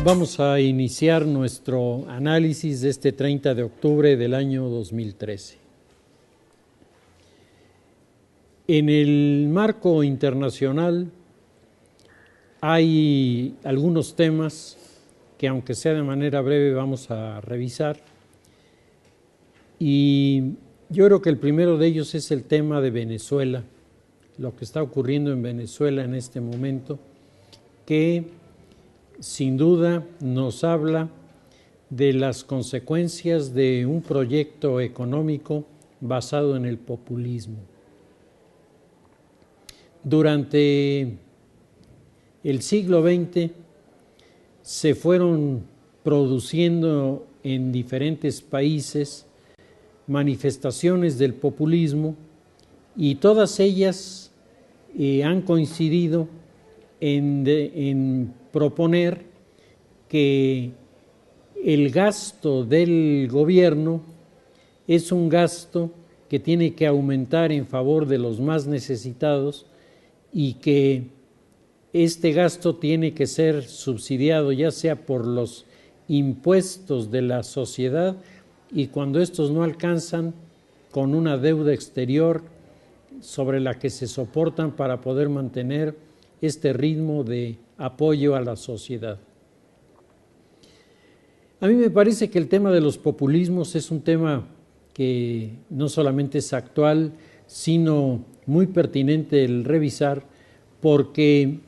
Vamos a iniciar nuestro análisis de este 30 de octubre del año 2013. En el marco internacional hay algunos temas que, aunque sea de manera breve, vamos a revisar. Y yo creo que el primero de ellos es el tema de Venezuela, lo que está ocurriendo en Venezuela en este momento, que sin duda nos habla de las consecuencias de un proyecto económico basado en el populismo. Durante el siglo XX se fueron produciendo en diferentes países manifestaciones del populismo y todas ellas han coincidido en proponer que el gasto del gobierno es un gasto que tiene que aumentar en favor de los más necesitados y que este gasto tiene que ser subsidiado ya sea por los impuestos de la sociedad y cuando estos no alcanzan con una deuda exterior sobre la que se soportan para poder mantener este ritmo de apoyo a la sociedad. A mí me parece que el tema de los populismos es un tema que no solamente es actual, sino muy pertinente el revisar, porque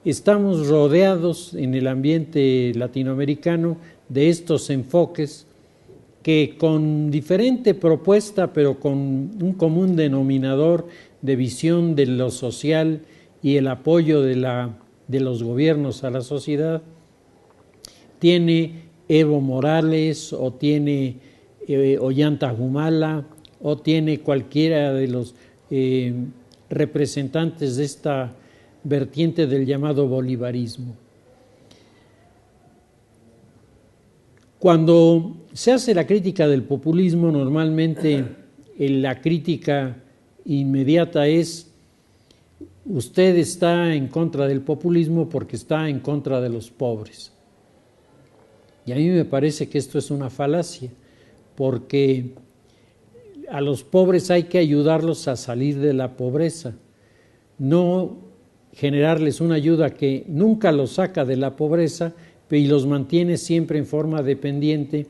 estamos rodeados en el ambiente latinoamericano de estos enfoques que con diferente propuesta, pero con un común denominador de visión de lo social y el apoyo de los gobiernos a la sociedad, tiene Evo Morales o tiene Ollanta Humala o tiene cualquiera de los representantes de esta vertiente del llamado bolivarismo. Cuando se hace la crítica del populismo, normalmente la crítica inmediata es: usted está en contra del populismo porque está en contra de los pobres. Y a mí me parece que esto es una falacia, porque a los pobres hay que ayudarlos a salir de la pobreza, no generarles una ayuda que nunca los saca de la pobreza y los mantiene siempre en forma dependiente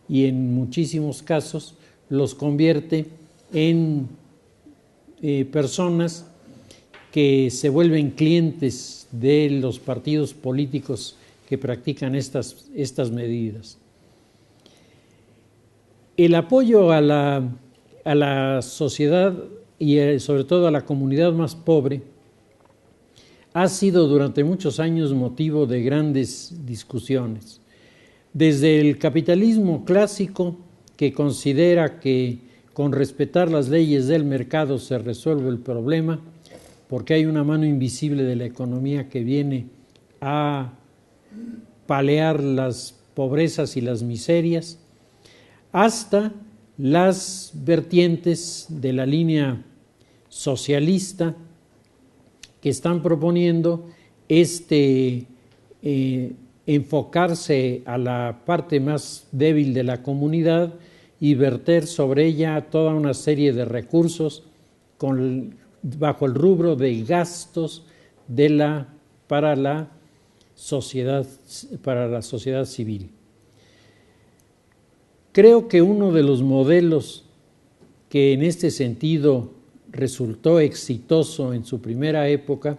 y en muchísimos casos los convierte en personas que se vuelven clientes de los partidos políticos que practican estas medidas. El apoyo a la sociedad y sobre todo a la comunidad más pobre ha sido durante muchos años motivo de grandes discusiones. Desde el capitalismo clásico, que considera que con respetar las leyes del mercado se resuelve el problema, porque hay una mano invisible de la economía que viene a paliar las pobrezas y las miserias, hasta las vertientes de la línea socialista que están proponiendo enfocarse a la parte más débil de la comunidad y verter sobre ella toda una serie de recursos bajo el rubro de gastos para la sociedad civil. Creo que uno de los modelos que en este sentido resultó exitoso en su primera época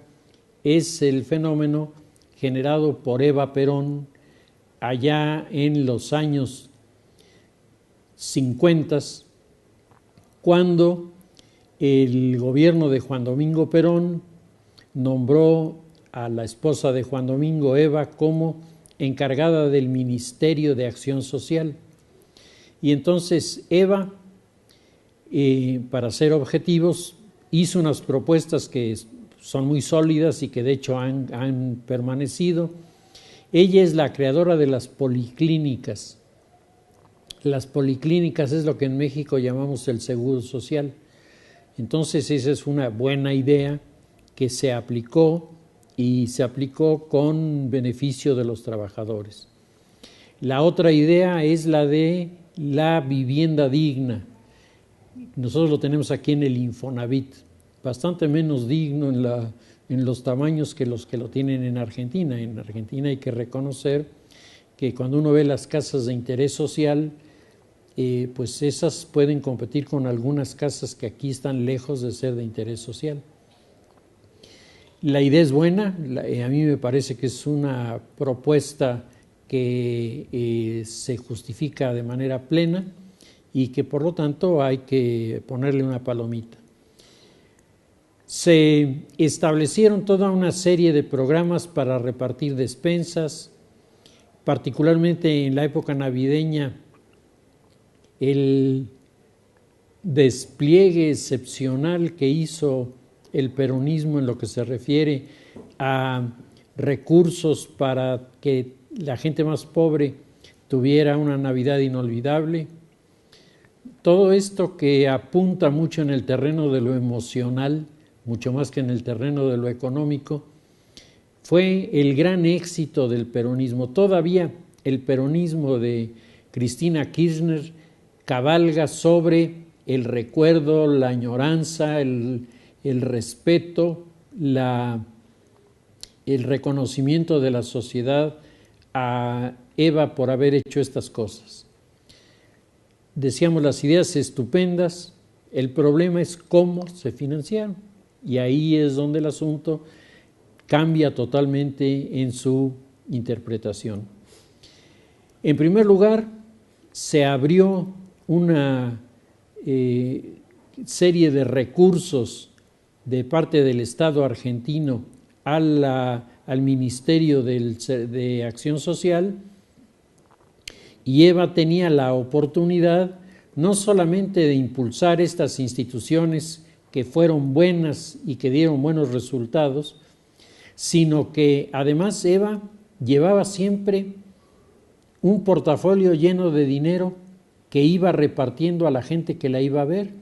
es el fenómeno generado por Eva Perón allá en los años 50, cuando el gobierno de Juan Domingo Perón nombró a la esposa de Juan Domingo, Eva, como encargada del Ministerio de Acción Social. Y entonces Eva, para ser objetivos, hizo unas propuestas que son muy sólidas y que de hecho han permanecido. Ella es la creadora de las policlínicas. Las policlínicas es lo que en México llamamos el seguro social. Entonces esa es una buena idea que se aplicó y se aplicó con beneficio de los trabajadores. La otra idea es la de la vivienda digna. Nosotros lo tenemos aquí en el Infonavit, bastante menos digno en los tamaños que los que lo tienen en Argentina. En Argentina hay que reconocer que cuando uno ve las casas de interés social, pues esas pueden competir con algunas casas que aquí están lejos de ser de interés social. La idea es buena, a mí me parece que es una propuesta que se justifica de manera plena y que por lo tanto hay que ponerle una palomita. Se establecieron toda una serie de programas para repartir despensas, particularmente en la época navideña. El despliegue excepcional que hizo el peronismo en lo que se refiere a recursos para que la gente más pobre tuviera una Navidad inolvidable. Todo esto que apunta mucho en el terreno de lo emocional, mucho más que en el terreno de lo económico, fue el gran éxito del peronismo. Todavía el peronismo de Cristina Kirchner cabalga sobre el recuerdo, la añoranza, el respeto, el reconocimiento de la sociedad a Eva por haber hecho estas cosas. Decíamos las ideas estupendas, el problema es cómo se financiaron y ahí es donde el asunto cambia totalmente en su interpretación. En primer lugar, se abrió una serie de recursos de parte del Estado argentino al Ministerio de Acción Social, y Eva tenía la oportunidad no solamente de impulsar estas instituciones que fueron buenas y que dieron buenos resultados, sino que además Eva llevaba siempre un portafolio lleno de dinero que iba repartiendo a la gente que la iba a ver,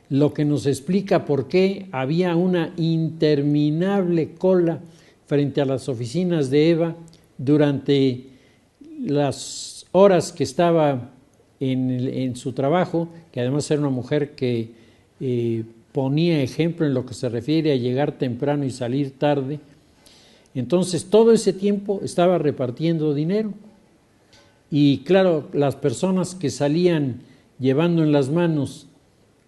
lo que nos explica por qué había una interminable cola frente a las oficinas de Eva durante las horas que estaba en su trabajo, que además era una mujer que ponía ejemplo en lo que se refiere a llegar temprano y salir tarde. Entonces todo ese tiempo estaba repartiendo dinero y claro, las personas que salían llevando en las manos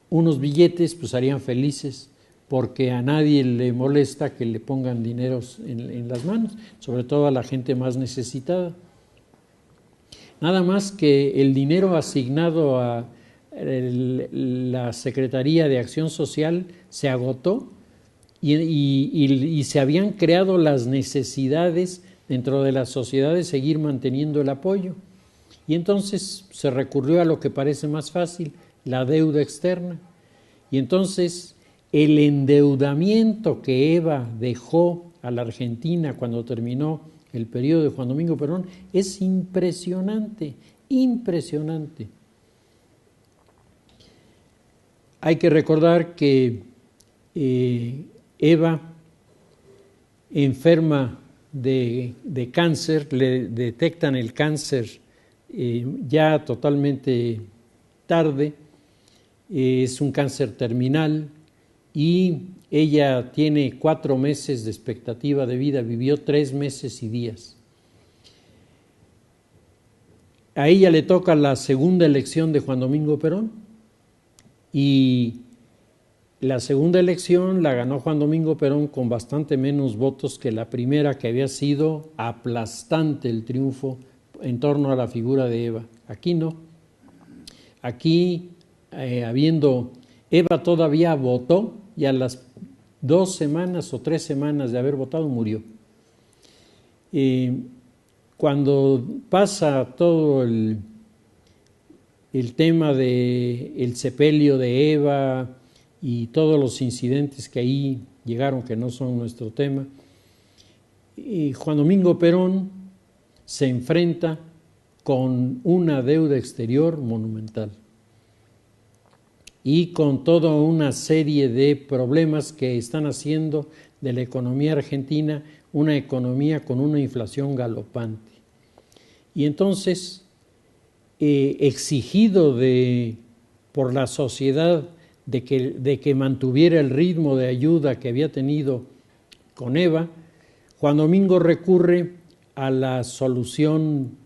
unos billetes pues harían felices, porque a nadie le molesta que le pongan dineros en las manos, sobre todo a la gente más necesitada. Nada más que el dinero asignado a la Secretaría de Acción Social se agotó y se habían creado las necesidades dentro de la sociedad de seguir manteniendo el apoyo. Y entonces se recurrió a lo que parece más fácil, la deuda externa. Y entonces el endeudamiento que Eva dejó a la Argentina cuando terminó el periodo de Juan Domingo Perón es impresionante, impresionante. Hay que recordar que Eva, enferma de cáncer, le detectan el cáncer ya totalmente tarde, es un cáncer terminal y ella tiene 4 meses de expectativa de vida, vivió 3 meses y días. A ella le toca la segunda elección de Juan Domingo Perón y la segunda elección la ganó Juan Domingo Perón con bastante menos votos que la primera, que había sido aplastante el triunfo en torno a la figura de Eva. Aquí no. Aquí, Eva todavía votó y a las 2 semanas o 3 semanas de haber votado murió. Cuando pasa todo el tema del sepelio de Eva y todos los incidentes que ahí llegaron, que no son nuestro tema, Juan Domingo Perón se enfrenta con una deuda exterior monumental y con toda una serie de problemas que están haciendo de la economía argentina, una economía con una inflación galopante. Y entonces, exigido por la sociedad de que mantuviera el ritmo de ayuda que había tenido con Eva, Juan Domingo recurre a la solución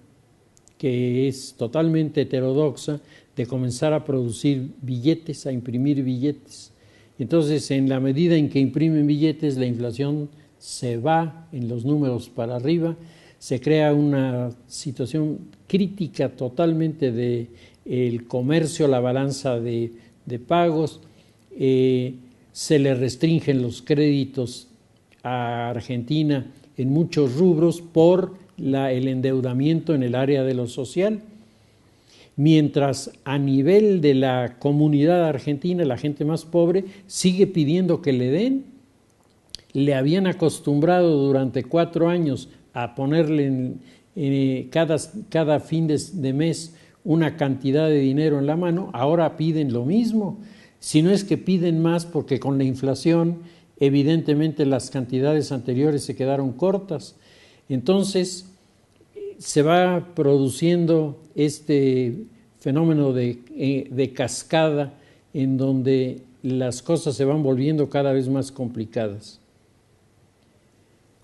que es totalmente heterodoxa de comenzar a producir billetes, a imprimir billetes. Entonces, en la medida en que imprimen billetes, la inflación se va en los números para arriba, se crea una situación crítica totalmente del comercio, la balanza de pagos, se le restringen los créditos a Argentina en muchos rubros por el endeudamiento en el área de lo social, mientras a nivel de la comunidad argentina, la gente más pobre sigue pidiendo que le den. Le habían acostumbrado durante 4 años a ponerle cada fin de mes una cantidad de dinero en la mano, ahora piden lo mismo, si no es que piden más, porque con la inflación evidentemente las cantidades anteriores se quedaron cortas. Entonces se va produciendo este fenómeno de cascada en donde las cosas se van volviendo cada vez más complicadas.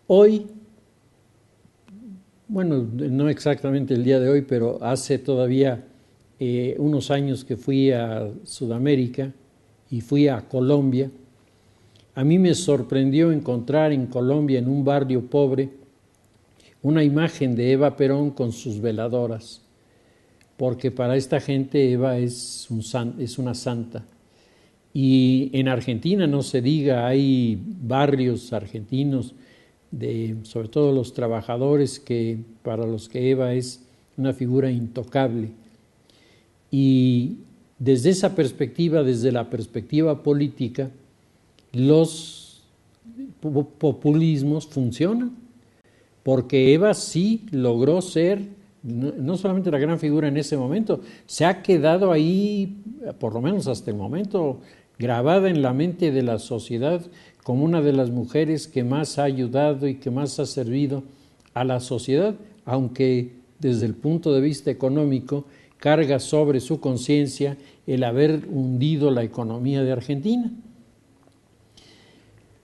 Hoy, bueno, no exactamente el día de hoy, pero hace todavía unos años que fui a Sudamérica y fui a Colombia, a mí me sorprendió encontrar en Colombia, en un barrio pobre, una imagen de Eva Perón con sus veladoras, porque para esta gente Eva es una santa. Y en Argentina, no se diga, hay barrios argentinos, sobre todo los trabajadores, para los que Eva es una figura intocable. Y desde esa perspectiva, desde la perspectiva política, los populismos funcionan, porque Eva sí logró ser no solamente la gran figura en ese momento, se ha quedado ahí, por lo menos hasta el momento, grabada en la mente de la sociedad como una de las mujeres que más ha ayudado y que más ha servido a la sociedad, aunque desde el punto de vista económico carga sobre su conciencia el haber hundido la economía de Argentina.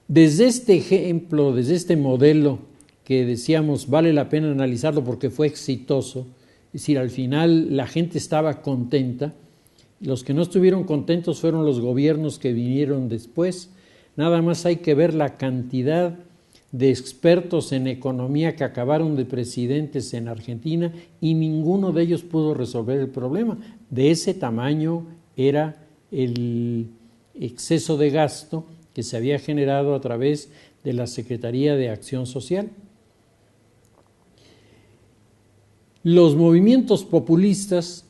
Desde este ejemplo, desde este modelo que decíamos vale la pena analizarlo porque fue exitoso, es decir, al final la gente estaba contenta, los que no estuvieron contentos fueron los gobiernos que vinieron después. Nada más hay que ver la cantidad de expertos en economía que acabaron de presidentes en Argentina y ninguno de ellos pudo resolver el problema. De ese tamaño era el exceso de gasto que se había generado a través de la Secretaría de Acción Social. Los movimientos populistas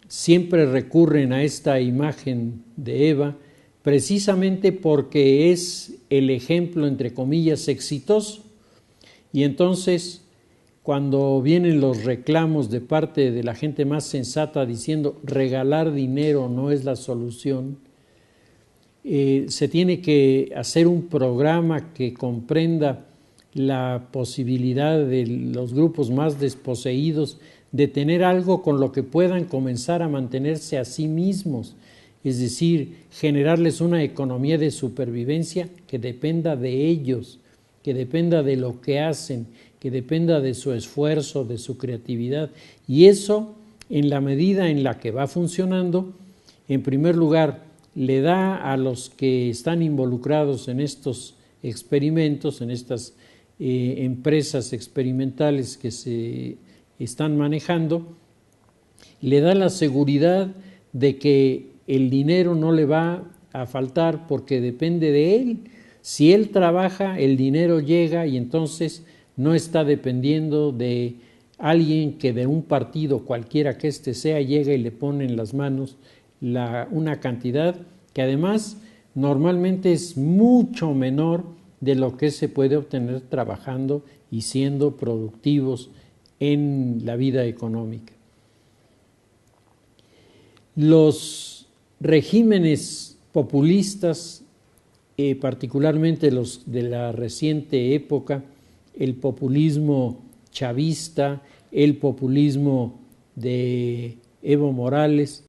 siempre recurren a esta imagen de Eva precisamente porque es el ejemplo, entre comillas, exitoso. Y entonces, cuando vienen los reclamos de parte de la gente más sensata diciendo regalar dinero no es la solución, se tiene que hacer un programa que comprenda la posibilidad de los grupos más desposeídos de tener algo con lo que puedan comenzar a mantenerse a sí mismos, es decir, generarles una economía de supervivencia que dependa de ellos, que dependa de lo que hacen, que dependa de su esfuerzo, de su creatividad. Y eso, en la medida en la que va funcionando, en primer lugar, le da a los que están involucrados en estos experimentos, en estas empresas experimentales que se están manejando, le da la seguridad de que el dinero no le va a faltar porque depende de él. Si él trabaja, el dinero llega y entonces no está dependiendo de alguien que de un partido cualquiera que éste sea llega y le pone en las manos una cantidad que además normalmente es mucho menor de lo que se puede obtener trabajando y siendo productivos en la vida económica. Los regímenes populistas particularmente los de la reciente época, el populismo chavista, el populismo de Evo Morales,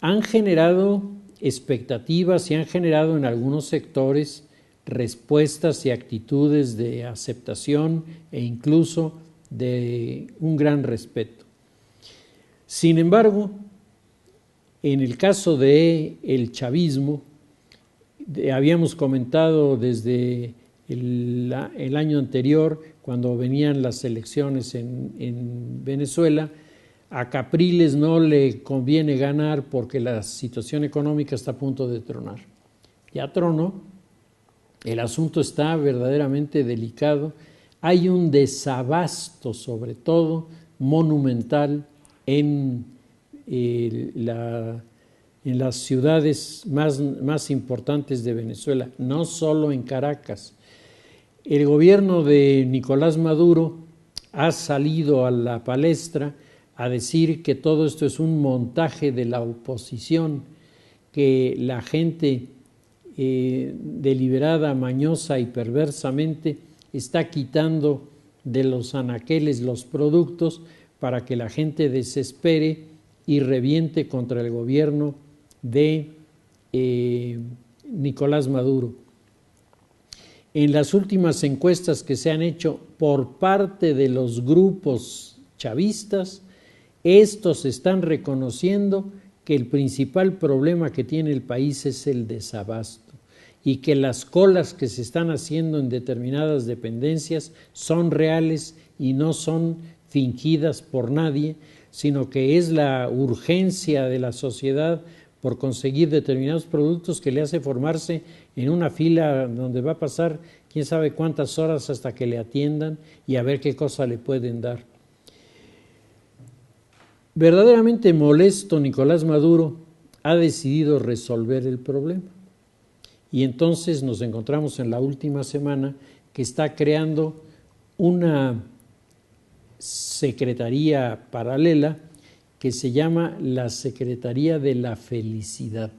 han generado expectativas y han generado en algunos sectores respuestas y actitudes de aceptación e incluso de un gran respeto. Sin embargo, en el caso del chavismo, habíamos comentado desde el año anterior, cuando venían las elecciones en Venezuela, a Capriles no le conviene ganar porque la situación económica está a punto de tronar. Ya tronó, el asunto está verdaderamente delicado, hay un desabasto sobre todo monumental en las ciudades más importantes de Venezuela, no solo en Caracas. El gobierno de Nicolás Maduro ha salido a la palestra a decir que todo esto es un montaje de la oposición, que la gente deliberada, mañosa y perversamente está quitando de los anaqueles los productos para que la gente desespere y reviente contra el gobierno de Nicolás Maduro. En las últimas encuestas que se han hecho por parte de los grupos chavistas, estos están reconociendo que el principal problema que tiene el país es el desabasto y que las colas que se están haciendo en determinadas dependencias son reales y no son fingidas por nadie, sino que es la urgencia de la sociedad por conseguir determinados productos que le hace formarse en una fila donde va a pasar quién sabe cuántas horas hasta que le atiendan y a ver qué cosa le pueden dar. Verdaderamente molesto, Nicolás Maduro ha decidido resolver el problema. Y entonces nos encontramos en la última semana que está creando una secretaría paralela que se llama la Secretaría de la Felicidad.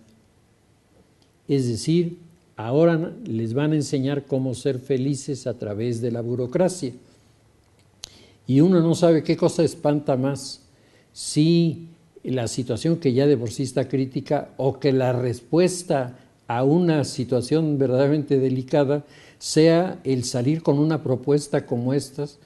Es decir, ahora les van a enseñar cómo ser felices a través de la burocracia. Y uno no sabe qué cosa espanta más, si la situación que ya de por sí está crítica o que la respuesta a una situación verdaderamente delicada sea el salir con una propuesta como estas.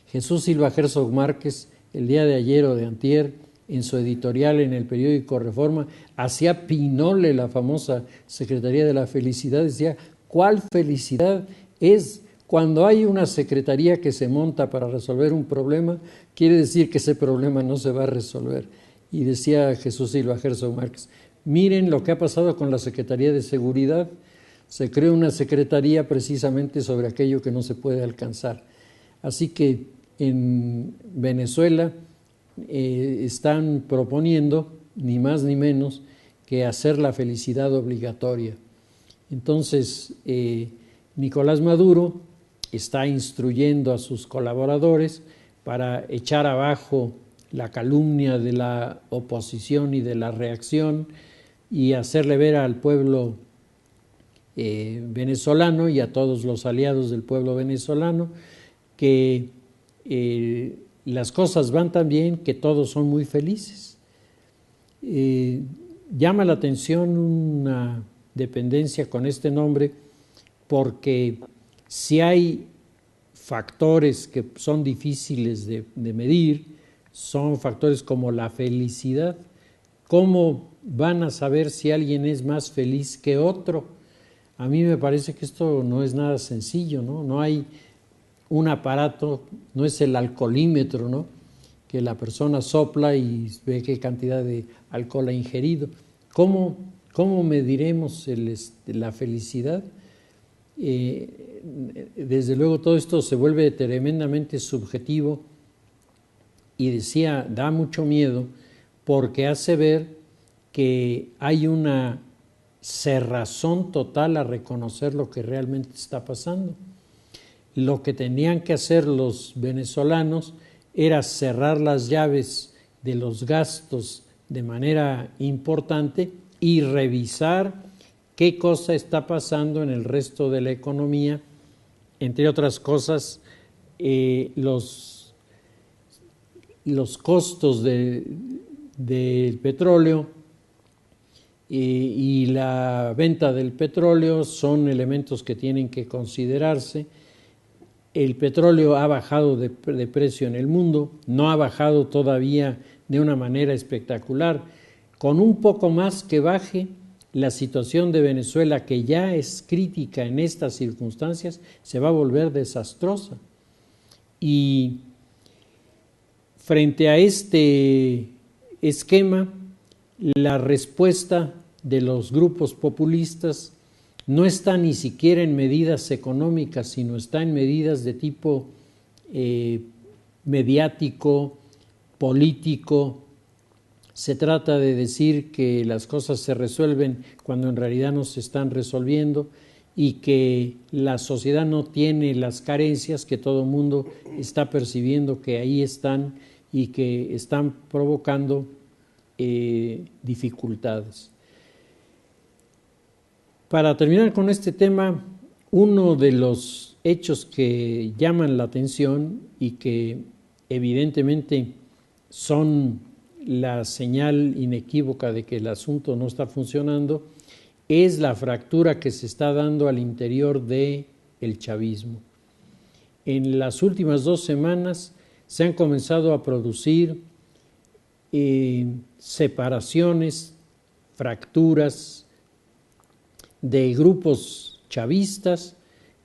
Jesús Silva Herzog Márquez, el día de ayer o de antier, en su editorial en el periódico Reforma, hacía pinole la famosa Secretaría de la Felicidad, decía, ¿cuál felicidad es? Cuando hay una secretaría que se monta para resolver un problema, quiere decir que ese problema no se va a resolver. Y decía Jesús Silva Herzog Márquez, miren lo que ha pasado con la Secretaría de Seguridad, se creó una secretaría precisamente sobre aquello que no se puede alcanzar. Así que en Venezuela están proponiendo, ni más ni menos, que hacer la felicidad obligatoria. Entonces, Nicolás Maduro está instruyendo a sus colaboradores para echar abajo la calumnia de la oposición y de la reacción y hacerle ver al pueblo venezolano y a todos los aliados del pueblo venezolano que las cosas van tan bien que todos son muy felices. Llama la atención una dependencia con este nombre porque si hay factores que son difíciles de medir, son factores como la felicidad. ¿Cómo van a saber si alguien es más feliz que otro? A mí me parece que esto no es nada sencillo, ¿no? No hay un aparato, no es el alcoholímetro, ¿no? Que la persona sopla y ve qué cantidad de alcohol ha ingerido. ¿Cómo mediremos la felicidad? Desde luego todo esto se vuelve tremendamente subjetivo y decía, da mucho miedo porque hace ver que hay una cerrazón total a reconocer lo que realmente está pasando. Lo que tenían que hacer los venezolanos era cerrar las llaves de los gastos de manera importante y revisar qué cosa está pasando en el resto de la economía, entre otras cosas, los costos del petróleo y la venta del petróleo son elementos que tienen que considerarse. El petróleo ha bajado de precio en el mundo, no ha bajado todavía de una manera espectacular. Con un poco más que baje, la situación de Venezuela, que ya es crítica en estas circunstancias, se va a volver desastrosa. Y frente a este esquema, la respuesta de los grupos populistas no está ni siquiera en medidas económicas, sino está en medidas de tipo mediático, político. Se trata de decir que las cosas se resuelven cuando en realidad no se están resolviendo y que la sociedad no tiene las carencias que todo el mundo está percibiendo que ahí están y que están provocando dificultades. Para terminar con este tema, uno de los hechos que llaman la atención y que evidentemente son la señal inequívoca de que el asunto no está funcionando es la fractura que se está dando al interior del chavismo. En las últimas 2 semanas se han comenzado a producir separaciones, fracturas de grupos chavistas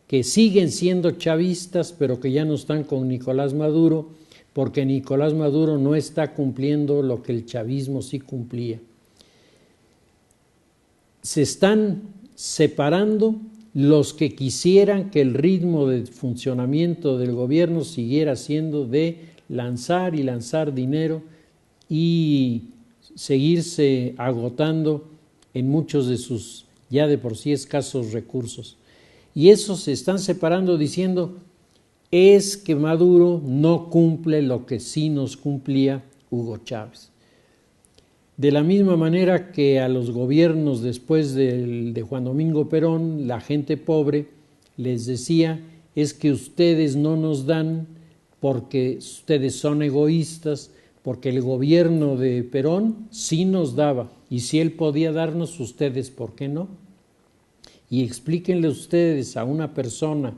que siguen siendo chavistas, pero que ya no están con Nicolás Maduro, porque Nicolás Maduro no está cumpliendo lo que el chavismo sí cumplía. Se están separando los que quisieran que el ritmo de funcionamiento del gobierno siguiera siendo de lanzar y lanzar dinero y seguirse agotando en muchos de sus ya de por sí escasos recursos. Y esos se están separando diciendo, es que Maduro no cumple lo que sí nos cumplía Hugo Chávez. De la misma manera que a los gobiernos después de Juan Domingo Perón, la gente pobre les decía, es que ustedes no nos dan porque ustedes son egoístas, porque el gobierno de Perón sí nos daba, y si él podía darnos, ustedes, ¿por qué no? Y explíquenle ustedes a una persona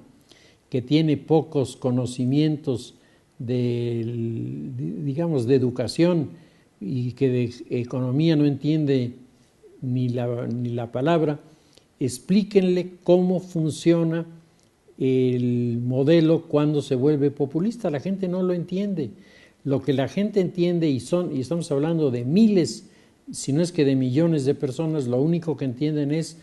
que tiene pocos conocimientos digamos, de educación y que de economía no entiende ni la palabra, explíquenle cómo funciona el modelo cuando se vuelve populista. La gente no lo entiende. Lo que la gente entiende, y estamos hablando de miles, si no es que de millones de personas, lo único que entienden es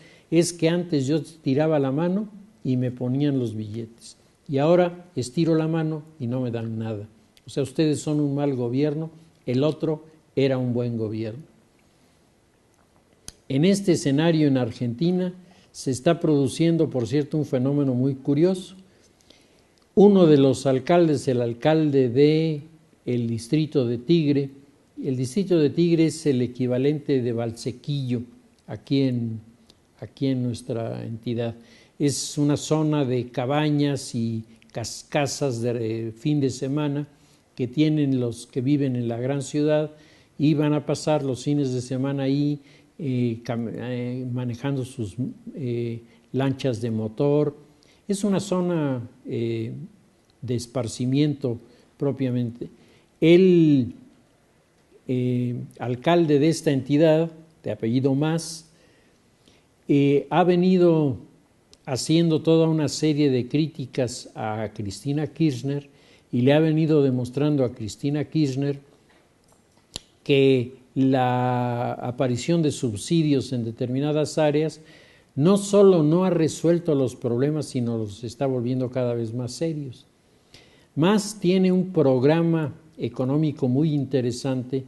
que antes yo tiraba la mano y me ponían los billetes. Y ahora estiro la mano y no me dan nada. O sea, ustedes son un mal gobierno, el otro era un buen gobierno. En este escenario en Argentina se está produciendo, por cierto, un fenómeno muy curioso. Uno de los alcaldes, el alcalde del distrito de Tigre, el distrito de Tigre es el equivalente de Valsequillo aquí en nuestra entidad. Es una zona de cabañas y casas de fin de semana que tienen los que viven en la gran ciudad y van a pasar los fines de semana ahí manejando sus lanchas de motor. Es una zona de esparcimiento propiamente. El alcalde de esta entidad, de apellido Mas, ha venido haciendo toda una serie de críticas a Cristina Kirchner y le ha venido demostrando a Cristina Kirchner que la aparición de subsidios en determinadas áreas no solo no ha resuelto los problemas, sino los está volviendo cada vez más serios. Mas tiene un programa económico muy interesante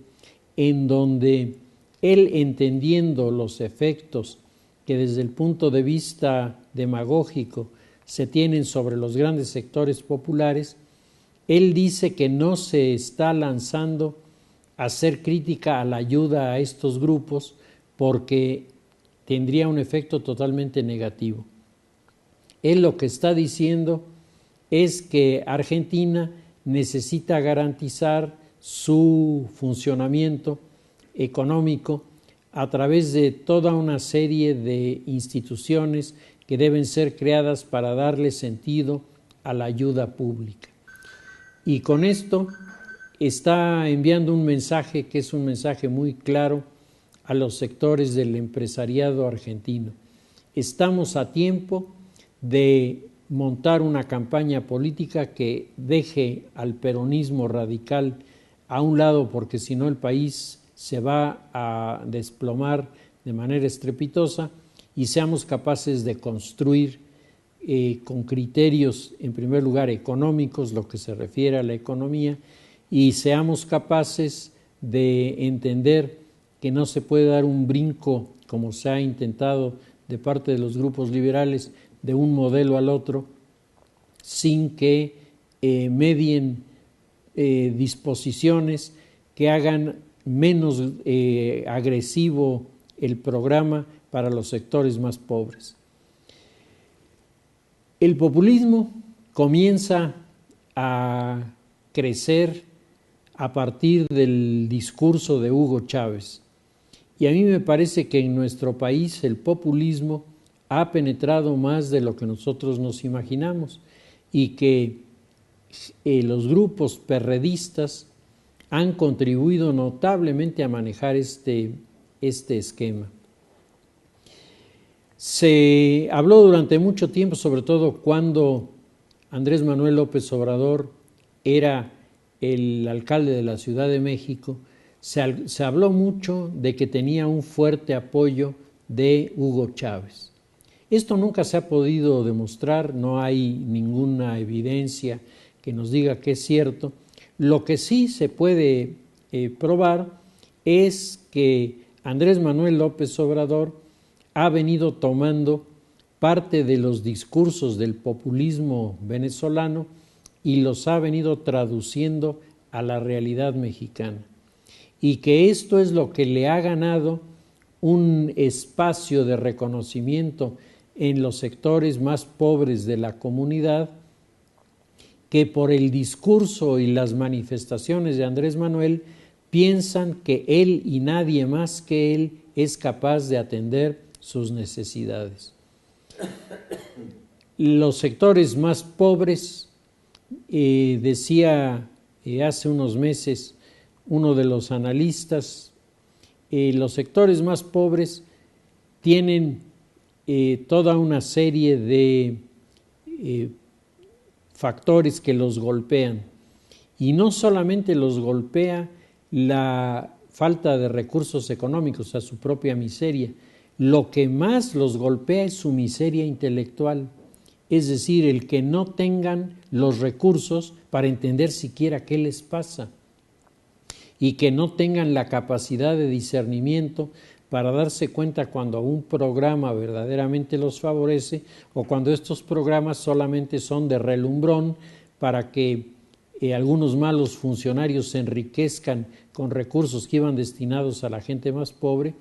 en donde él, entendiendo los efectos que desde el punto de vista demagógico se tienen sobre los grandes sectores populares, él dice que no se está lanzando a hacer crítica a la ayuda a estos grupos porque tendría un efecto totalmente negativo. Él lo que está diciendo es que Argentina necesita garantizar su funcionamiento económico a través de toda una serie de instituciones que deben ser creadas para darle sentido a la ayuda pública. Y con esto está enviando un mensaje que es un mensaje muy claro a los sectores del empresariado argentino. Estamos a tiempo de montar una campaña política que deje al peronismo radical a un lado, porque si no el país se va a desplomar de manera estrepitosa, y seamos capaces de construir con criterios, en primer lugar, económicos, lo que se refiere a la economía, y seamos capaces de entender que no se puede dar un brinco, como se ha intentado de parte de los grupos liberales, de un modelo al otro, sin que medien disposiciones que hagan menos agresivo el programa para los sectores más pobres. El populismo comienza a crecer a partir del discurso de Hugo Chávez. Y a mí me parece que en nuestro país el populismo ha penetrado más de lo que nosotros nos imaginamos y que los grupos perredistas han contribuido notablemente a manejar este esquema. Se habló durante mucho tiempo, sobre todo cuando Andrés Manuel López Obrador era el alcalde de la Ciudad de México, se habló mucho de que tenía un fuerte apoyo de Hugo Chávez. Esto nunca se ha podido demostrar, no hay ninguna evidencia que nos diga que es cierto. Lo que sí se puede probar es que Andrés Manuel López Obrador ha venido tomando parte de los discursos del populismo venezolano y los ha venido traduciendo a la realidad mexicana. Y que esto es lo que le ha ganado un espacio de reconocimiento en los sectores más pobres de la comunidad, que por el discurso y las manifestaciones de Andrés Manuel piensan que él y nadie más que él es capaz de atender sus necesidades. Los sectores más pobres, decía hace unos meses uno de los analistas, los sectores más pobres tienen toda una serie de factores que los golpean, y no solamente los golpea la falta de recursos económicos, a su propia miseria, lo que más los golpea es su miseria intelectual, es decir, el que no tengan los recursos para entender siquiera qué les pasa y que no tengan la capacidad de discernimiento para darse cuenta cuando un programa verdaderamente los favorece o cuando estos programas solamente son de relumbrón para que algunos malos funcionarios se enriquezcan con recursos que iban destinados a la gente más pobre,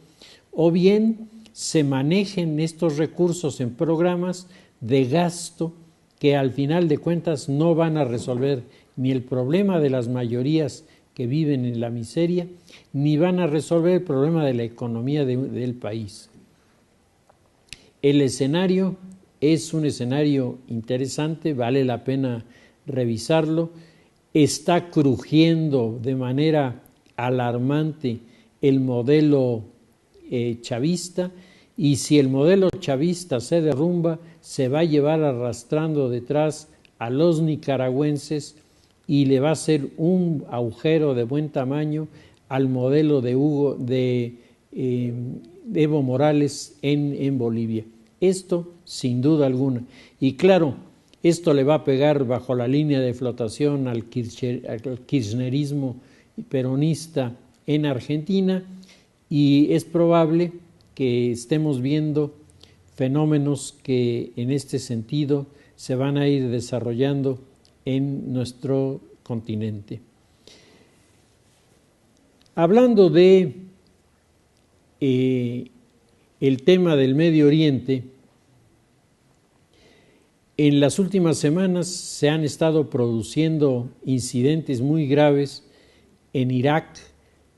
o bien se manejen estos recursos en programas de gasto que al final de cuentas no van a resolver ni el problema de las mayorías que viven en la miseria, ni van a resolver el problema de la economía del país. El escenario es un escenario interesante, vale la pena revisarlo. Está crujiendo de manera alarmante el modelo chavista, y si el modelo chavista se derrumba, se va a llevar arrastrando detrás a los nicaragüenses y le va a hacer un agujero de buen tamaño al modelo de Evo Morales en Bolivia. Esto sin duda alguna. Y claro, esto le va a pegar bajo la línea de flotación al kirchnerismo peronista en Argentina, y es probable que estemos viendo fenómenos que en este sentido se van a ir desarrollando en nuestro continente. Hablando de el tema del Medio Oriente, en las últimas semanas se han estado produciendo incidentes muy graves en Irak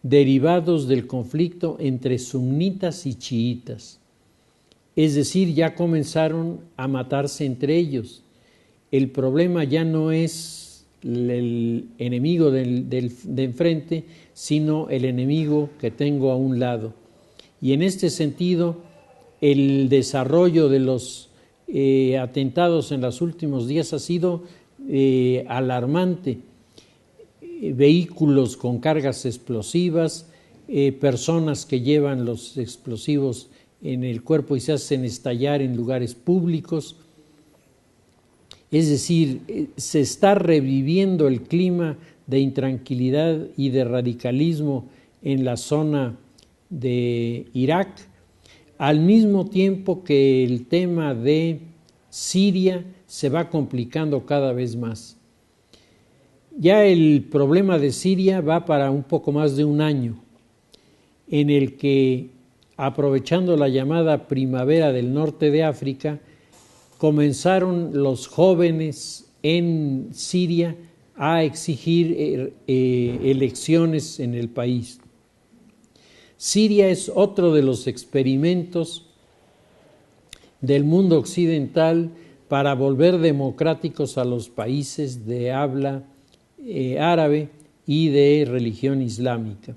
derivados del conflicto entre sunitas y chiitas. Es decir, ya comenzaron a matarse entre ellos. El problema ya no es el enemigo de enfrente, sino el enemigo que tengo a un lado. Y en este sentido, el desarrollo de los atentados en los últimos días ha sido alarmante. Vehículos con cargas explosivas, personas que llevan los explosivos en el cuerpo y se hacen estallar en lugares públicos. Es decir, se está reviviendo el clima de intranquilidad y de radicalismo en la zona de Irak, al mismo tiempo que el tema de Siria se va complicando cada vez más. Ya el problema de Siria va para un poco más de un año, en el que, aprovechando la llamada primavera del norte de África, comenzaron los jóvenes en Siria a exigir elecciones en el país. Siria es otro de los experimentos del mundo occidental para volver democráticos a los países de habla árabe y de religión islámica.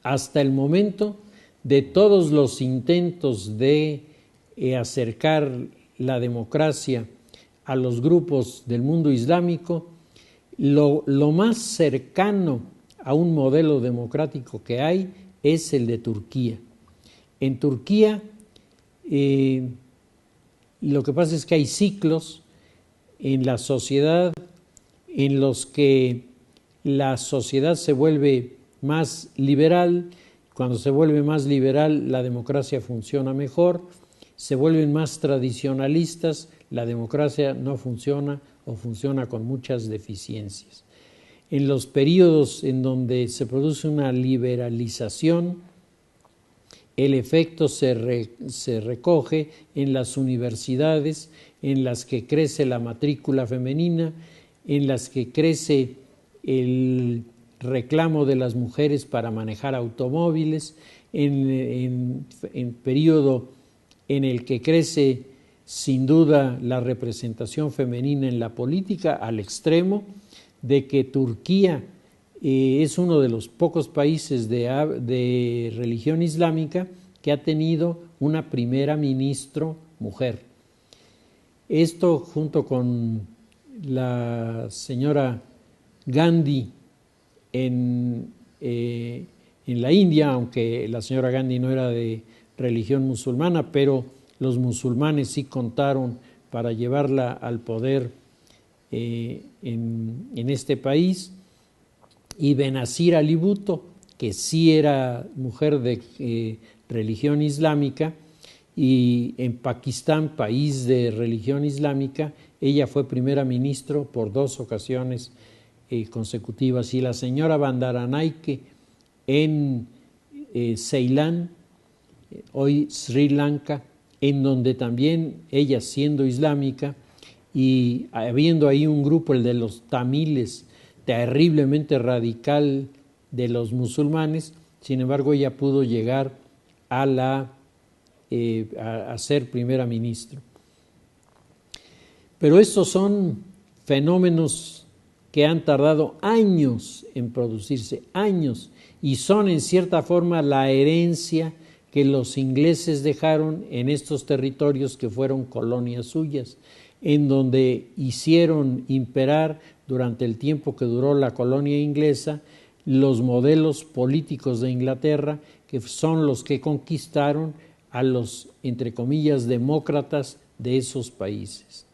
Hasta el momento, de todos los intentos de acercar la democracia a los grupos del mundo islámico, lo más cercano a un modelo democrático que hay es el de Turquía. En Turquía, lo que pasa es que hay ciclos en la sociedad en los que la sociedad se vuelve más liberal. Cuando se vuelve más liberal, la democracia funciona mejor. Se vuelven más tradicionalistas, la democracia no funciona o funciona con muchas deficiencias. En los periodos en donde se produce una liberalización, el efecto se recoge en las universidades, en las que crece la matrícula femenina, en las que crece el reclamo de las mujeres para manejar automóviles, en periodo en el que crece sin duda la representación femenina en la política, al extremo de que Turquía es uno de los pocos países de religión islámica que ha tenido una primera ministra mujer. Esto, junto con la señora Gandhi en la India, aunque la señora Gandhi no era de religión musulmana, pero los musulmanes sí contaron para llevarla al poder en este país, y Benazir Ali Bhutto, que sí era mujer de religión islámica, y en Pakistán, país de religión islámica, ella fue primera ministra por 2 ocasiones consecutivas, y la señora Bandaranaike en Ceilán, hoy Sri Lanka, en donde también ella, siendo islámica y habiendo ahí un grupo, el de los tamiles, terriblemente radical de los musulmanes, sin embargo ella pudo llegar a ser primera ministra. Pero estos son fenómenos que han tardado años en producirse, años, y son en cierta forma la herencia que los ingleses dejaron en estos territorios que fueron colonias suyas, en donde hicieron imperar durante el tiempo que duró la colonia inglesa los modelos políticos de Inglaterra, que son los que conquistaron a los, entre comillas, demócratas de esos países.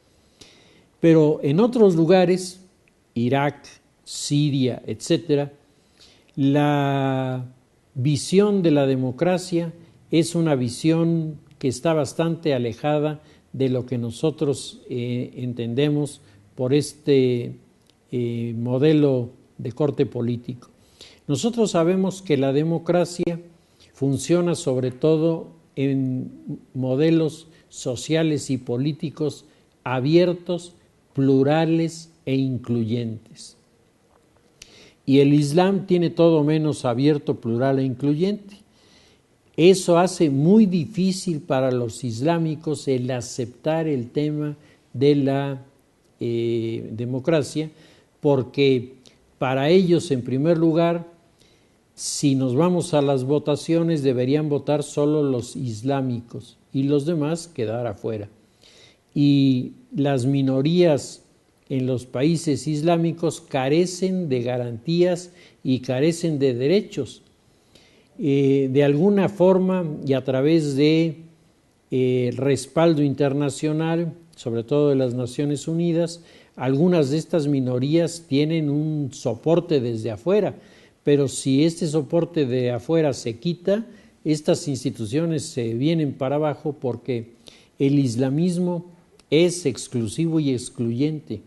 Pero en otros lugares, Irak, Siria, etcétera, la visión de la democracia es una visión que está bastante alejada de lo que nosotros entendemos por este modelo de corte político. Nosotros sabemos que la democracia funciona sobre todo en modelos sociales y políticos abiertos, plurales e incluyentes. Y el Islam tiene todo menos abierto, plural e incluyente. Eso hace muy difícil para los islámicos el aceptar el tema de la democracia, porque para ellos, en primer lugar, si nos vamos a las votaciones, deberían votar solo los islámicos y los demás quedar afuera. Y las minorías en los países islámicos carecen de garantías y carecen de derechos. De alguna forma y a través de respaldo internacional, sobre todo de las Naciones Unidas, algunas de estas minorías tienen un soporte desde afuera, pero si este soporte de afuera se quita, estas instituciones se vienen para abajo porque el islamismo es exclusivo y excluyente.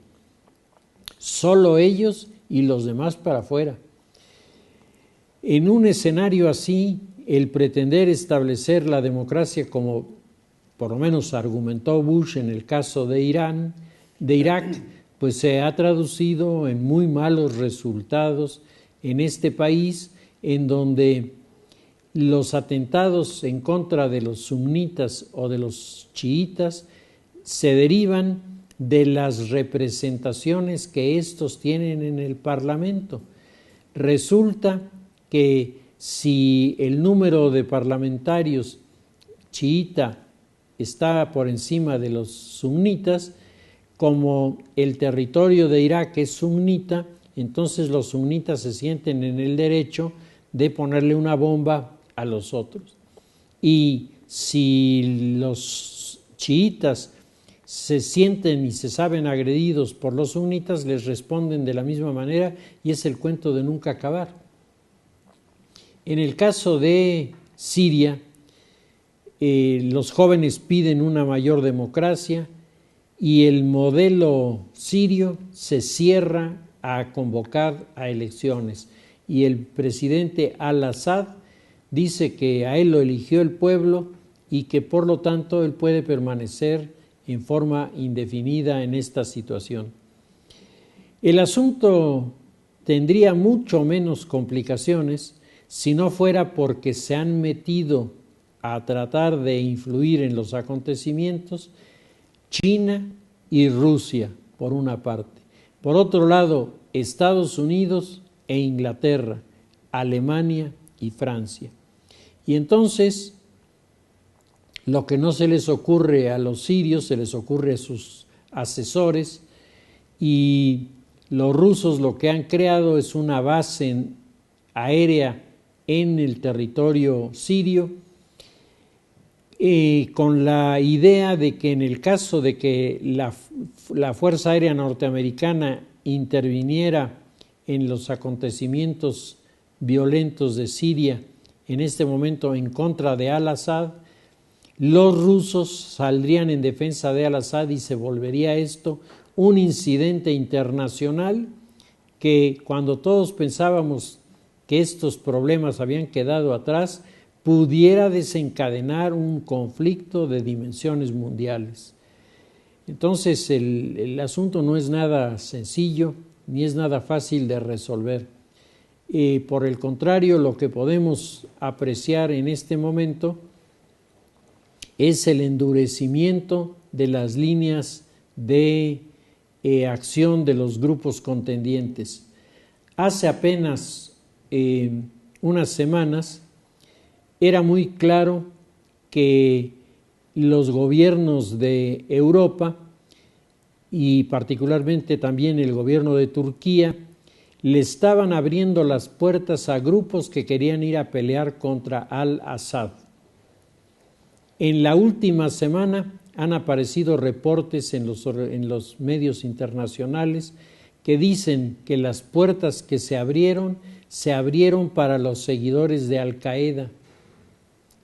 Solo ellos y los demás para afuera. En un escenario así, el pretender establecer la democracia como por lo menos argumentó Bush en el caso de Irak, pues se ha traducido en muy malos resultados en este país, en donde los atentados en contra de los sunitas o de los chiitas se derivan de las representaciones que estos tienen en el Parlamento. Resulta que si el número de parlamentarios chiita está por encima de los sunitas, como el territorio de Irak es sunita, entonces los sunitas se sienten en el derecho de ponerle una bomba a los otros. Y si los chiitas se sienten y se saben agredidos por los sunitas, les responden de la misma manera y es el cuento de nunca acabar. En el caso de Siria, los jóvenes piden una mayor democracia y el modelo sirio se cierra a convocar a elecciones. Y el presidente al-Assad dice que a él lo eligió el pueblo y que por lo tanto él puede permanecer en forma indefinida en esta situación. El asunto tendría mucho menos complicaciones si no fuera porque se han metido a tratar de influir en los acontecimientos China y Rusia, por una parte. Por otro lado, Estados Unidos e Inglaterra, Alemania y Francia. Y entonces, lo que no se les ocurre a los sirios, se les ocurre a sus asesores, y los rusos lo que han creado es una base aérea en el territorio sirio, con la idea de que en el caso de que la Fuerza Aérea Norteamericana interviniera en los acontecimientos violentos de Siria, en este momento en contra de al-Assad, los rusos saldrían en defensa de al-Assad y se volvería esto un incidente internacional que, cuando todos pensábamos que estos problemas habían quedado atrás, pudiera desencadenar un conflicto de dimensiones mundiales. Entonces el asunto no es nada sencillo ni es nada fácil de resolver. Por el contrario, lo que podemos apreciar en este momento es el endurecimiento de las líneas de acción de los grupos contendientes. Hace apenas unas semanas era muy claro que los gobiernos de Europa y particularmente también el gobierno de Turquía le estaban abriendo las puertas a grupos que querían ir a pelear contra al-Assad. En la última semana han aparecido reportes en los medios internacionales que dicen que las puertas que se abrieron para los seguidores de Al-Qaeda.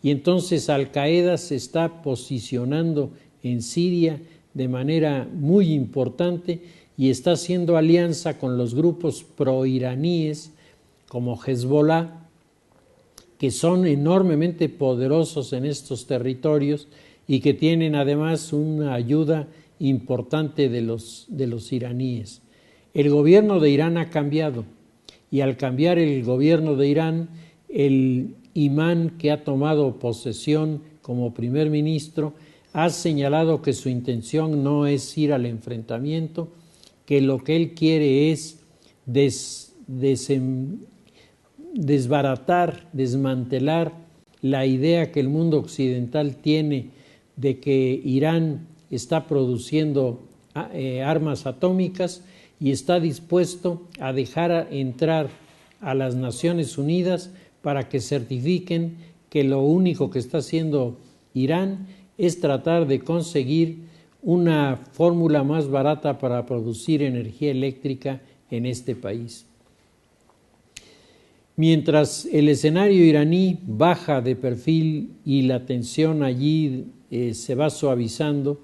Y entonces Al-Qaeda se está posicionando en Siria de manera muy importante y está haciendo alianza con los grupos proiraníes como Hezbollah que son enormemente poderosos en estos territorios y que tienen además una ayuda importante de los iraníes. El gobierno de Irán ha cambiado, y al cambiar el gobierno de Irán, el imán que ha tomado posesión como primer ministro ha señalado que su intención no es ir al enfrentamiento, que lo que él quiere es desbaratar, desmantelar la idea que el mundo occidental tiene de que Irán está produciendo armas atómicas, y está dispuesto a dejar entrar a las Naciones Unidas para que certifiquen que lo único que está haciendo Irán es tratar de conseguir una fórmula más barata para producir energía eléctrica en este país. Mientras el escenario iraní baja de perfil y la tensión allí se va suavizando,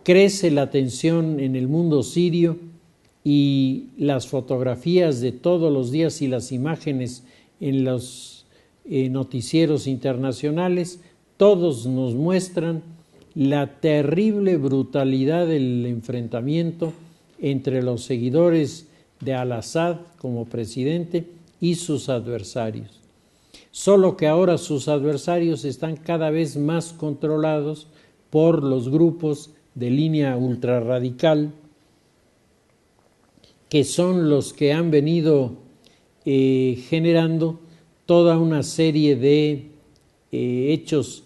crece la tensión en el mundo sirio, y las fotografías de todos los días y las imágenes en los noticieros internacionales, todos nos muestran la terrible brutalidad del enfrentamiento entre los seguidores de al-Assad como presidente y sus adversarios. Solo que ahora sus adversarios están cada vez más controlados por los grupos de línea ultrarradical, que son los que han venido generando toda una serie de hechos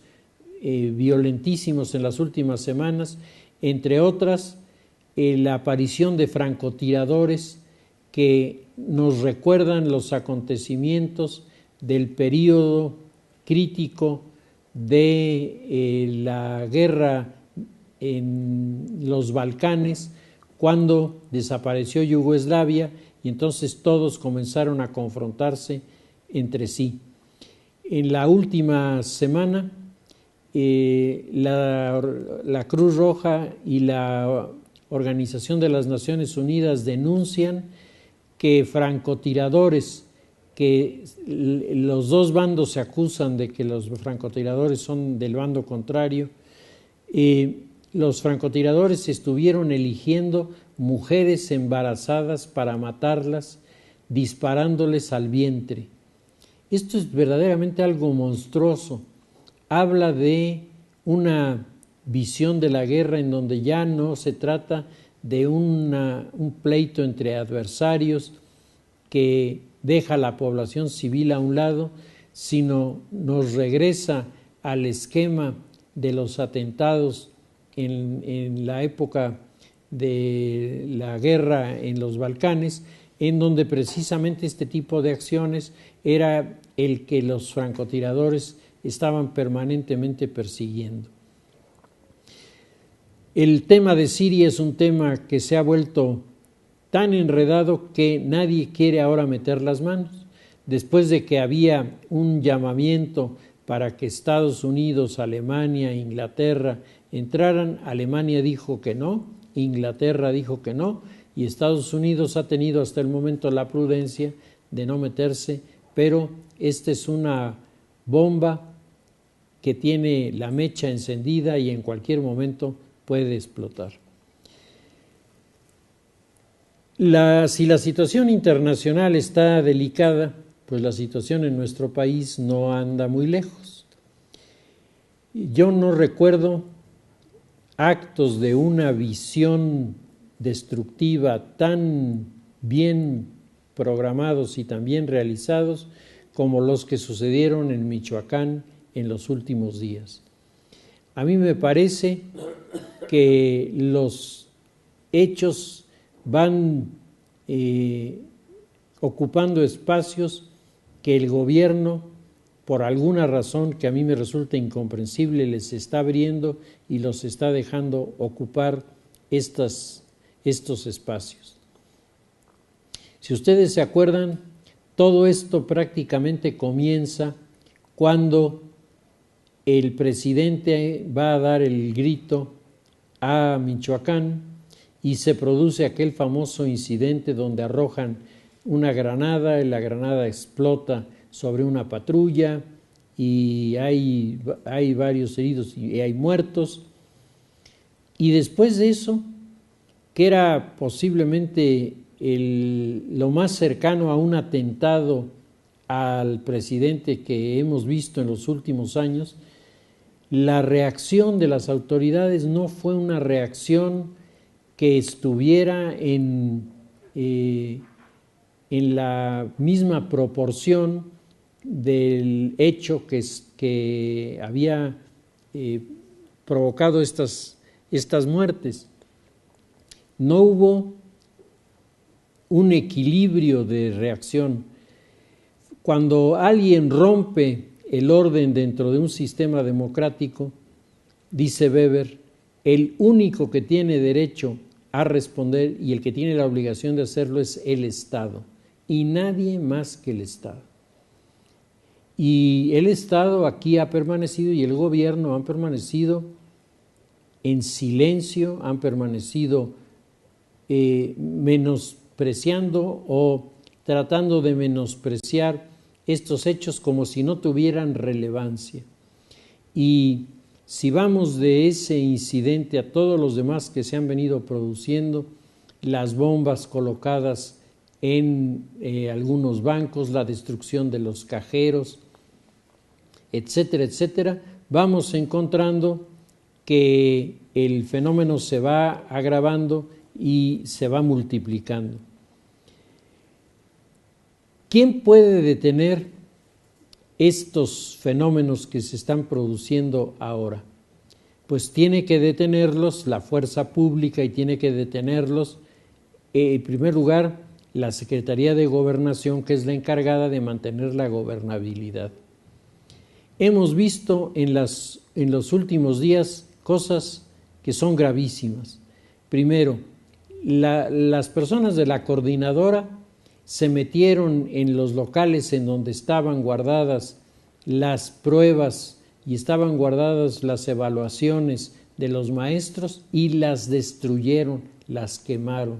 violentísimos en las últimas semanas, entre otras la aparición de francotiradores que nos recuerdan los acontecimientos del período crítico de la guerra en los Balcanes, cuando desapareció Yugoslavia y entonces todos comenzaron a confrontarse entre sí. En la última semana, la Cruz Roja y la Organización de las Naciones Unidas denuncian que francotiradores, que los dos bandos se acusan de que los francotiradores son del bando contrario, los francotiradores estuvieron eligiendo mujeres embarazadas para matarlas, disparándoles al vientre. Esto es verdaderamente algo monstruoso. Habla de una visión de la guerra en donde ya no se trata de un pleito entre adversarios que deja a la población civil a un lado, sino nos regresa al esquema de los atentados en la época de la guerra en los Balcanes, en donde precisamente este tipo de acciones era el que los francotiradores estaban permanentemente persiguiendo. El tema de Siria es un tema que se ha vuelto tan enredado que nadie quiere ahora meter las manos. Después de que había un llamamiento para que Estados Unidos, Alemania, Inglaterra entraran, Alemania dijo que no, Inglaterra dijo que no, y Estados Unidos ha tenido hasta el momento la prudencia de no meterse, pero esta es una bomba que tiene la mecha encendida y en cualquier momento puede explotar. Si la situación internacional está delicada, pues la situación en nuestro país no anda muy lejos. Yo no recuerdo actos de una visión destructiva tan bien programados y tan bien realizados como los que sucedieron en Michoacán en los últimos días. A mí me parece que los hechos van ocupando espacios que el gobierno, por alguna razón que a mí me resulta incomprensible, les está abriendo y los está dejando ocupar estos espacios. Si ustedes se acuerdan, todo esto prácticamente comienza cuando el presidente va a dar el grito a Michoacán y se produce aquel famoso incidente donde arrojan una granada y la granada explota sobre una patrulla y hay varios heridos y hay muertos. Y después de eso, que era posiblemente lo más cercano a un atentado al presidente que hemos visto en los últimos años, la reacción de las autoridades no fue una reacción que estuviera en la misma proporción del hecho que había provocado estas muertes. No hubo un equilibrio de reacción. Cuando alguien rompe el orden dentro de un sistema democrático, dice Weber, el único que tiene derecho a responder y el que tiene la obligación de hacerlo es el Estado, y nadie más que el Estado. Y el Estado aquí ha permanecido y el gobierno han permanecido en silencio, han permanecido menospreciando o tratando de menospreciar estos hechos como si no tuvieran relevancia. Y si vamos de ese incidente a todos los demás que se han venido produciendo, las bombas colocadas en algunos bancos, la destrucción de los cajeros, etcétera, etcétera, vamos encontrando que el fenómeno se va agravando y se va multiplicando. ¿Quién puede detener estos fenómenos que se están produciendo ahora? Pues tiene que detenerlos la fuerza pública y tiene que detenerlos, en primer lugar, la Secretaría de Gobernación, que es la encargada de mantener la gobernabilidad. Hemos visto en los últimos días cosas que son gravísimas. Primero, las personas de la coordinadora se metieron en los locales en donde estaban guardadas las pruebas y estaban guardadas las evaluaciones de los maestros y las destruyeron, las quemaron.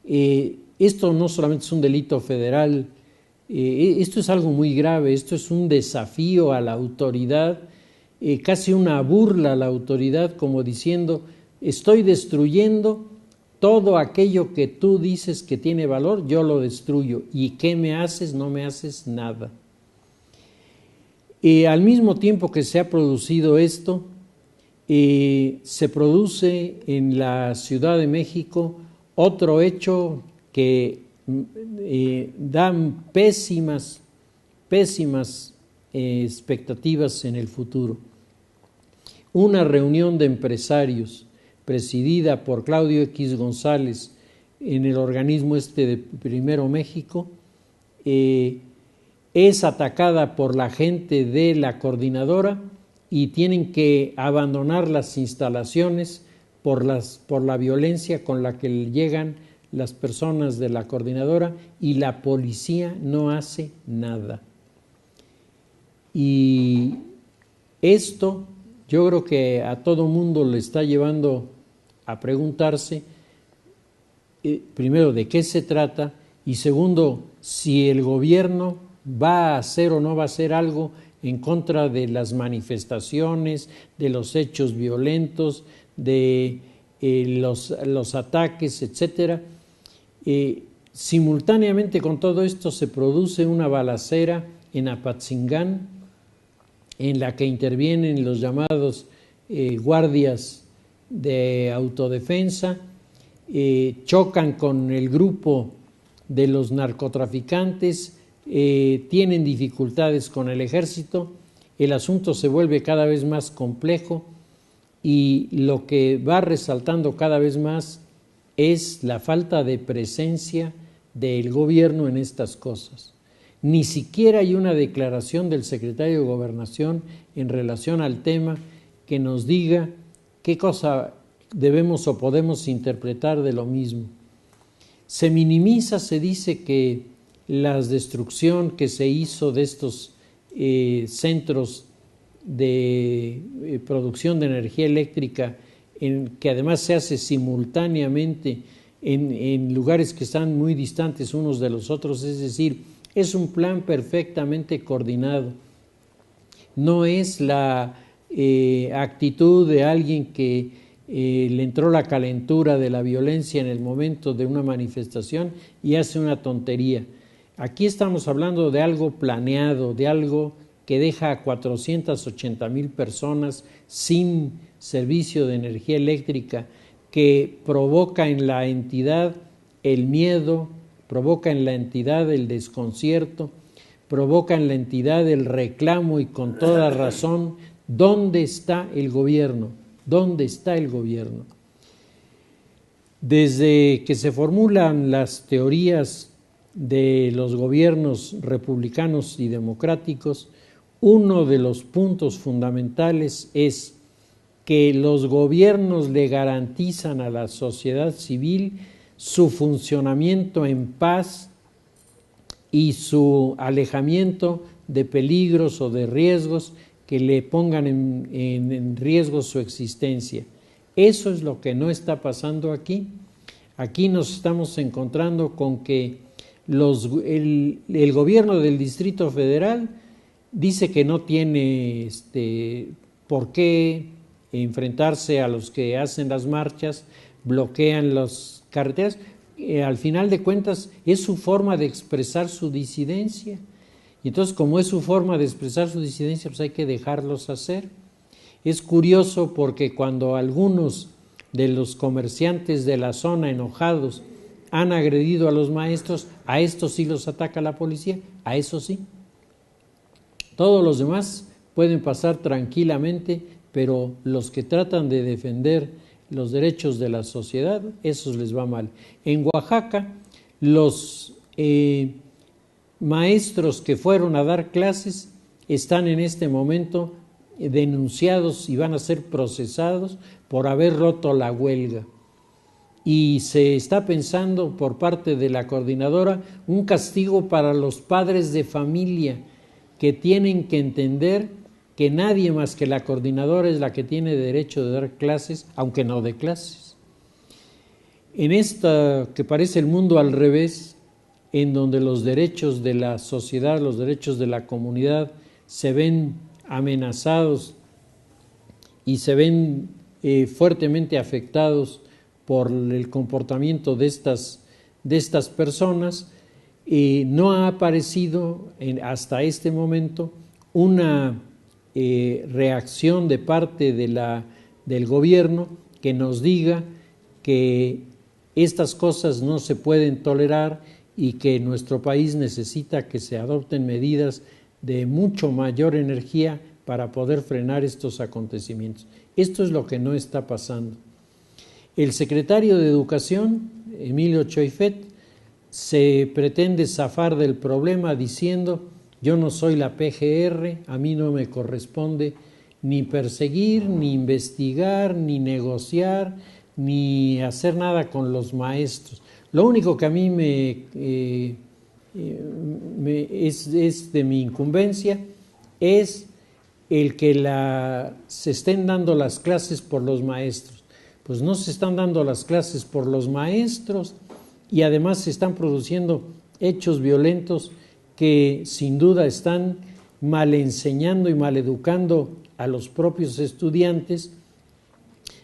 Esto no solamente es un delito federal, esto es algo muy grave, esto es un desafío a la autoridad, casi una burla a la autoridad, como diciendo, estoy destruyendo todo aquello que tú dices que tiene valor, yo lo destruyo. ¿Y qué me haces? No me haces nada. Al mismo tiempo que se ha producido esto, se produce en la Ciudad de México otro hecho que dan pésimas expectativas en el futuro. Una reunión de empresarios presidida por Claudio X González en el organismo de Primero México, es atacada por la gente de la coordinadora y tienen que abandonar las instalaciones por la violencia con la que llegan las personas de la coordinadora y la policía no hace nada. Y esto yo creo que a todo mundo le está llevando a preguntarse, primero, de qué se trata y segundo, si el gobierno va a hacer o no va a hacer algo en contra de las manifestaciones, de los hechos violentos, de los ataques, etcétera. Simultáneamente con todo esto se produce una balacera en Apatzingán, en la que intervienen los llamados guardias de autodefensa, chocan con el grupo de los narcotraficantes, tienen dificultades con el ejército, el asunto se vuelve cada vez más complejo y lo que va resaltando cada vez más es la falta de presencia del gobierno en estas cosas. Ni siquiera hay una declaración del secretario de Gobernación en relación al tema que nos diga qué cosa debemos o podemos interpretar de lo mismo. Se minimiza, se dice que la destrucción que se hizo de estos centros de producción de energía eléctrica, que además se hace simultáneamente en lugares que están muy distantes unos de los otros, es decir, Es un plan perfectamente coordinado. No es la actitud de alguien que le entró la calentura de la violencia en el momento de una manifestación y hace una tontería. Aquí estamos hablando de algo planeado, de algo que deja a 480,000 personas sin servicio de energía eléctrica, que provoca en la entidad el miedo, provoca en la entidad el desconcierto, provoca en la entidad el reclamo, y con toda razón. ¿Dónde está el gobierno? ¿Dónde está el gobierno? Desde que se formulan las teorías de los gobiernos republicanos y democráticos, uno de los puntos fundamentales es que los gobiernos le garantizan a la sociedad civil su funcionamiento en paz y su alejamiento de peligros o de riesgos que le pongan en riesgo su existencia. Eso es lo que no está pasando aquí. Aquí nos estamos encontrando con que el gobierno del Distrito Federal dice que no tiene por qué enfrentarse a los que hacen las marchas, bloquean las carreteras. Al final de cuentas es su forma de expresar su disidencia. Y entonces, como es su forma de expresar su disidencia, pues hay que dejarlos hacer. Es curioso porque cuando algunos de los comerciantes de la zona, enojados, han agredido a los maestros, a estos sí los ataca la policía, a eso sí. Todos los demás pueden pasar tranquilamente, pero los que tratan de defender los derechos de la sociedad, esos les va mal. En Oaxaca, los maestros que fueron a dar clases están en este momento denunciados y van a ser procesados por haber roto la huelga. Y se está pensando por parte de la coordinadora un castigo para los padres de familia, que tienen que entender que nadie más que la coordinadora es la que tiene derecho de dar clases, aunque no dé clases. En esta que parece el mundo al revés, en donde los derechos de la sociedad, los derechos de la comunidad se ven amenazados y se ven fuertemente afectados por el comportamiento de estas personas, no ha aparecido hasta este momento una reacción de parte del gobierno que nos diga que estas cosas no se pueden tolerar y que nuestro país necesita que se adopten medidas de mucho mayor energía para poder frenar estos acontecimientos. Esto es lo que no está pasando. El secretario de Educación, Emilio Choifet, se pretende zafar del problema diciendo: yo no soy la PGR, a mí no me corresponde ni perseguir, ni investigar, ni negociar, ni hacer nada con los maestros. Lo único que a mí es de mi incumbencia es el que se estén dando las clases por los maestros. Pues no se están dando las clases por los maestros, y además se están produciendo hechos violentos que sin duda están mal enseñando y mal educando a los propios estudiantes,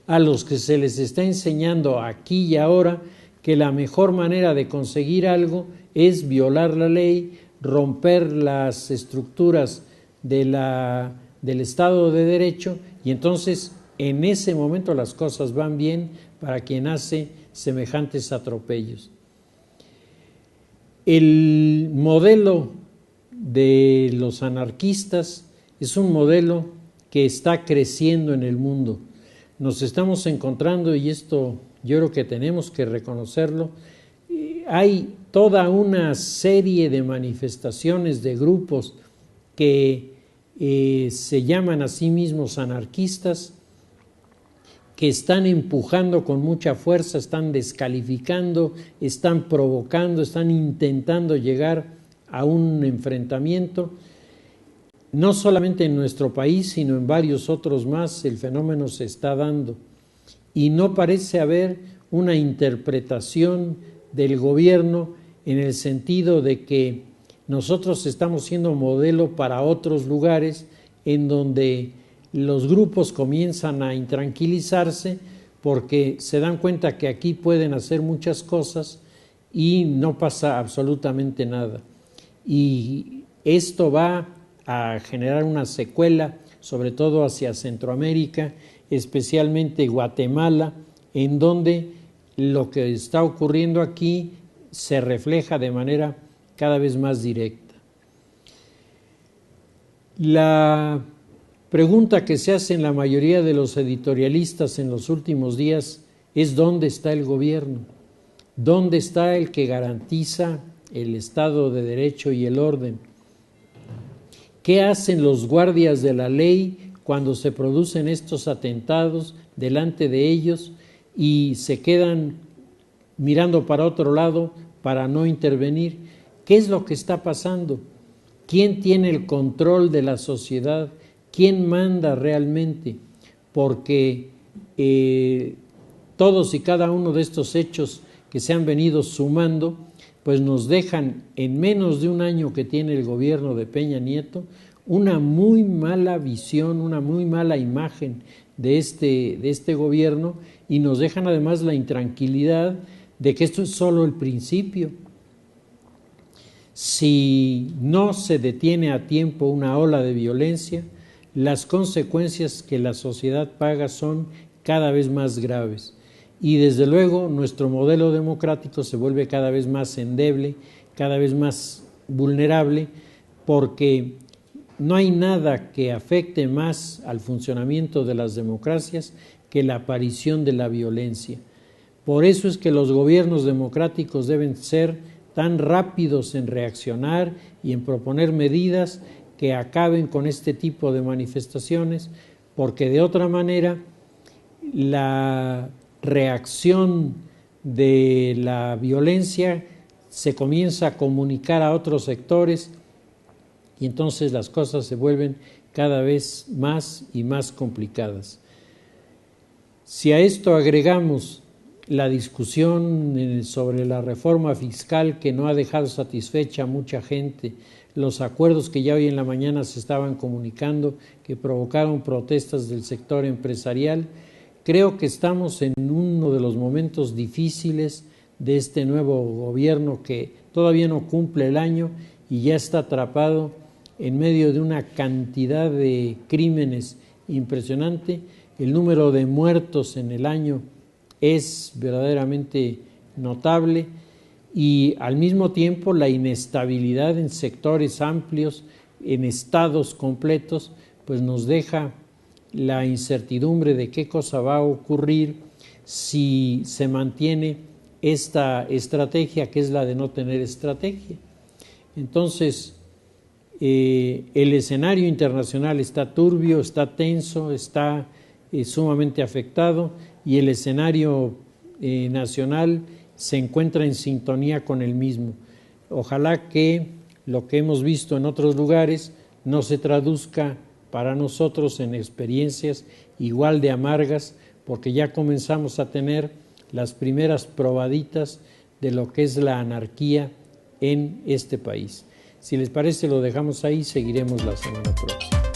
a los que se les está enseñando aquí y ahora que la mejor manera de conseguir algo es violar la ley, romper las estructuras del Estado de Derecho, y entonces en ese momento las cosas van bien para quien hace semejantes atropellos. El modelo de los anarquistas es un modelo que está creciendo en el mundo. Nos estamos encontrando, y esto yo creo que tenemos que reconocerlo, hay toda una serie de manifestaciones de grupos que se llaman a sí mismos anarquistas, que están empujando con mucha fuerza, están descalificando, están provocando, están intentando llegar a un enfrentamiento. No solamente en nuestro país, sino en varios otros más, el fenómeno se está dando. Y no parece haber una interpretación del gobierno en el sentido de que nosotros estamos siendo modelo para otros lugares en donde los grupos comienzan a intranquilizarse porque se dan cuenta que aquí pueden hacer muchas cosas y no pasa absolutamente nada. Y esto va a generar una secuela, sobre todo hacia Centroamérica, especialmente Guatemala, en donde lo que está ocurriendo aquí se refleja de manera cada vez más directa. La pregunta que se hace en la mayoría de los editorialistas en los últimos días es ¿dónde está el gobierno? ¿Dónde está el que garantiza el Estado de Derecho y el orden? ¿Qué hacen los guardias de la ley cuando se producen estos atentados delante de ellos y se quedan mirando para otro lado para no intervenir? ¿Qué es lo que está pasando? ¿Quién tiene el control de la sociedad? ¿Quién manda realmente? Porque todos y cada uno de estos hechos que se han venido sumando, pues nos dejan en menos de un año que tiene el gobierno de Peña Nieto una muy mala visión, una muy mala imagen de este gobierno, y nos dejan además la intranquilidad de que esto es solo el principio. Si no se detiene a tiempo una ola de violencia, las consecuencias que la sociedad paga son cada vez más graves. Y desde luego nuestro modelo democrático se vuelve cada vez más endeble, cada vez más vulnerable, porque no hay nada que afecte más al funcionamiento de las democracias que la aparición de la violencia. Por eso es que los gobiernos democráticos deben ser tan rápidos en reaccionar y en proponer medidas que acaben con este tipo de manifestaciones, porque de otra manera la reacción de la violencia se comienza a comunicar a otros sectores y entonces las cosas se vuelven cada vez más y más complicadas. Si a esto agregamos la discusión sobre la reforma fiscal que no ha dejado satisfecha a mucha gente, los acuerdos que ya hoy en la mañana se estaban comunicando que provocaron protestas del sector empresarial, creo que estamos en uno de los momentos difíciles de este nuevo gobierno que todavía no cumple el año y ya está atrapado en medio de una cantidad de crímenes impresionante. El número de muertos en el año es verdaderamente notable y al mismo tiempo la inestabilidad en sectores amplios, en estados completos, pues nos deja la incertidumbre de qué cosa va a ocurrir si se mantiene esta estrategia, que es la de no tener estrategia. Entonces, el escenario internacional está turbio, está tenso, está sumamente afectado, y el escenario nacional se encuentra en sintonía con el mismo. Ojalá que lo que hemos visto en otros lugares no se traduzca para nosotros en experiencias igual de amargas, porque ya comenzamos a tener las primeras probaditas de lo que es la anarquía en este país. Si les parece, lo dejamos ahí, seguiremos la semana próxima.